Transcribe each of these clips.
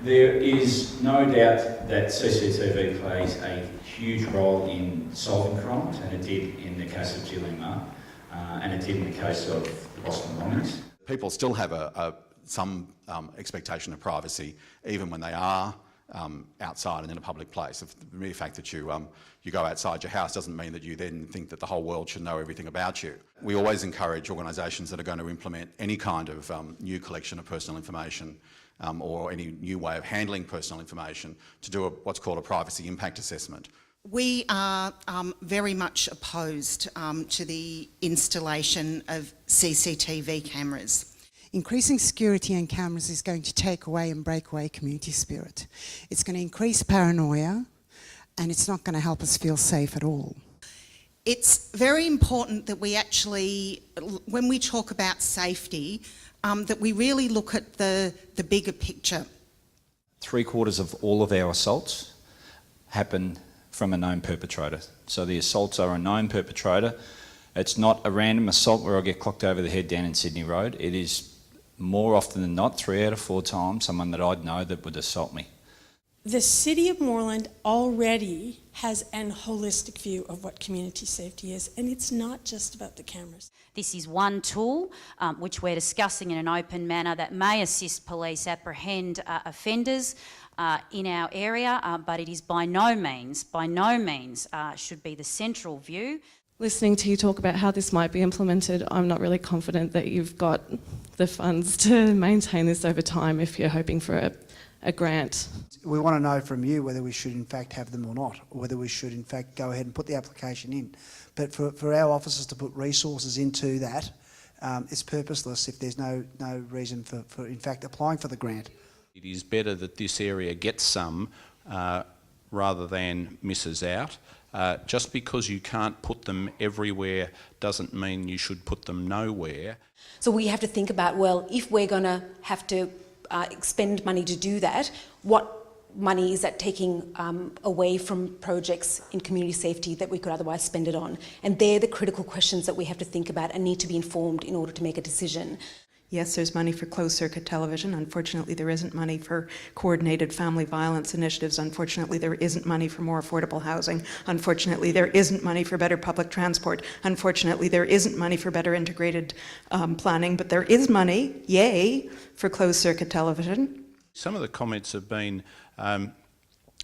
There is no doubt that CCTV plays a huge role in solving crimes, and it did in the case of Gillian Marr, and it did in the case of the Boston bombings. People still have some expectation of privacy, even when they are outside and in a public place. If the mere fact that you go outside your house doesn't mean that you then think that the whole world should know everything about you. We always encourage organisations that are going to implement any kind of new collection of personal information or any new way of handling personal information to do what's called a privacy impact assessment. We are very much opposed to the installation of CCTV cameras. Increasing security and cameras is going to take away and break away community spirit. It's going to increase paranoia, and it's not going to help us feel safe at all. It's very important that we actually, when we talk about safety, that we really look at the bigger picture. 3/4 of all of our assaults happen from a known perpetrator. So the assaults are a known perpetrator. It's not a random assault where I get clocked over the head down in Sydney Road. It is more often than not, 3 out of 4 times, someone that I'd know that would assault me. The City of Moreland already has an holistic view of what community safety is, and it's not just about the cameras. This is one tool which we're discussing in an open manner that may assist police apprehend offenders in our area, but it is by no means should be the central view. Listening to you talk about how this might be implemented, I'm not really confident that you've got the funds to maintain this over time if you're hoping for a grant. We want to know from you whether we should in fact have them or not, or whether we should in fact go ahead and put the application in. But for our officers to put resources into that, it's purposeless if there's no reason for in fact applying for the grant. It is better that this area gets some rather than misses out. Just because you can't put them everywhere doesn't mean you should put them nowhere. So we have to think about, well, if we're going to have to expend money to do that, what money is that taking away from projects in community safety that we could otherwise spend it on? And they're the critical questions that we have to think about and need to be informed in order to make a decision. Yes, there's money for closed-circuit television. Unfortunately, there isn't money for coordinated family violence initiatives. Unfortunately, there isn't money for more affordable housing. Unfortunately, there isn't money for better public transport. Unfortunately, there isn't money for better integrated planning, but there is money, yay, for closed-circuit television. Some of the comments have been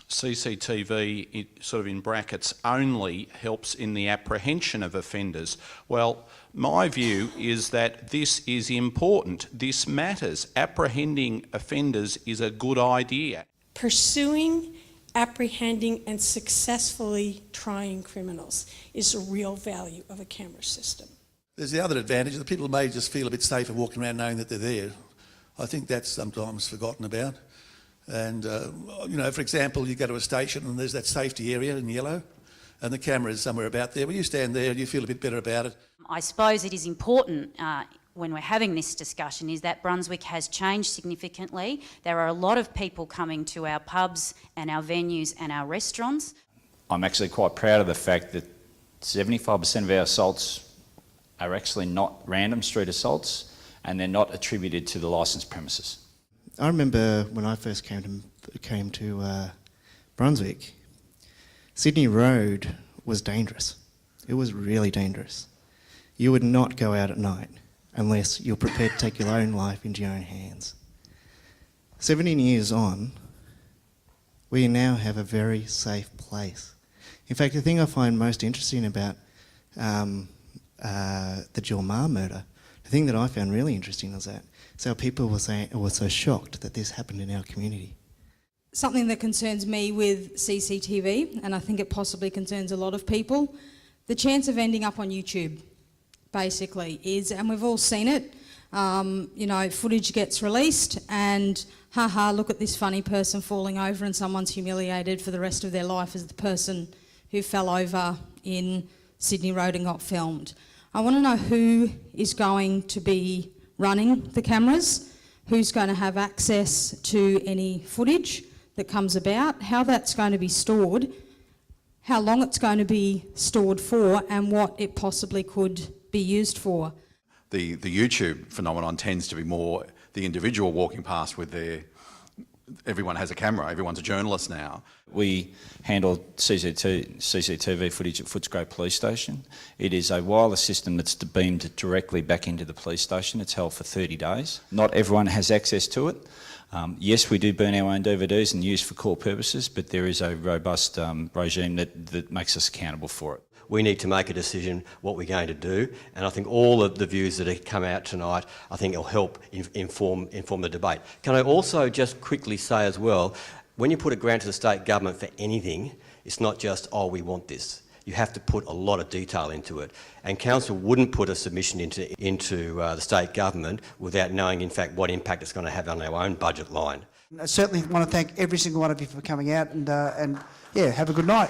CCTV, sort of in brackets, only helps in the apprehension of offenders. Well, my view is that this is important. This matters. Apprehending offenders is a good idea. Pursuing, apprehending and successfully trying criminals is the real value of a camera system. There's the other advantage that people may just feel a bit safer walking around knowing that they're there. I think that's sometimes forgotten about. And, you know, for example, you go to a station and there's that safety area in yellow and the camera is somewhere about there. Well, you stand there and you feel a bit better about it. I suppose it is important when we're having this discussion is that Brunswick has changed significantly. There are a lot of people coming to our pubs and our venues and our restaurants. I'm actually quite proud of the fact that 75% of our assaults are actually not random street assaults and they're not attributed to the licensed premises. I remember when I first came to Brunswick, Sydney Road was dangerous. It was really dangerous. You would not go out at night unless you're prepared to take your own life into your own hands. 17 years on, we now have a very safe place. In fact, the thing I find most interesting about the Jill Marr murder, the thing that I found really interesting was that so people were so shocked that this happened in our community. Something that concerns me with CCTV, and I think it possibly concerns a lot of people, the chance of ending up on YouTube, basically, is, and we've all seen it, you know, footage gets released and, haha, look at this funny person falling over and someone's humiliated for the rest of their life as the person who fell over in Sydney Road and got filmed. I want to know who is going to be running the cameras, who's going to have access to any footage that comes about, how that's going to be stored, how long it's going to be stored for, and what it possibly could be used for. The YouTube phenomenon tends to be more the individual walking past with their everyone has a camera, everyone's a journalist now. We handle CCTV footage at Footscray Police Station. It is a wireless system that's beamed directly back into the police station. It's held for 30 days. Not everyone has access to it. Yes, we do burn our own DVDs and use for court purposes, but there is a robust regime that makes us accountable for it. We need to make a decision what we're going to do, and I think all of the views that have come out tonight, I think it'll help inform the debate. Can I also just quickly say as well, when you put a grant to the state government for anything, it's not just, oh, we want this. You have to put a lot of detail into it, and council wouldn't put a submission into the state government without knowing, in fact, what impact it's going to have on our own budget line. I certainly want to thank every single one of you for coming out, and yeah, have a good night.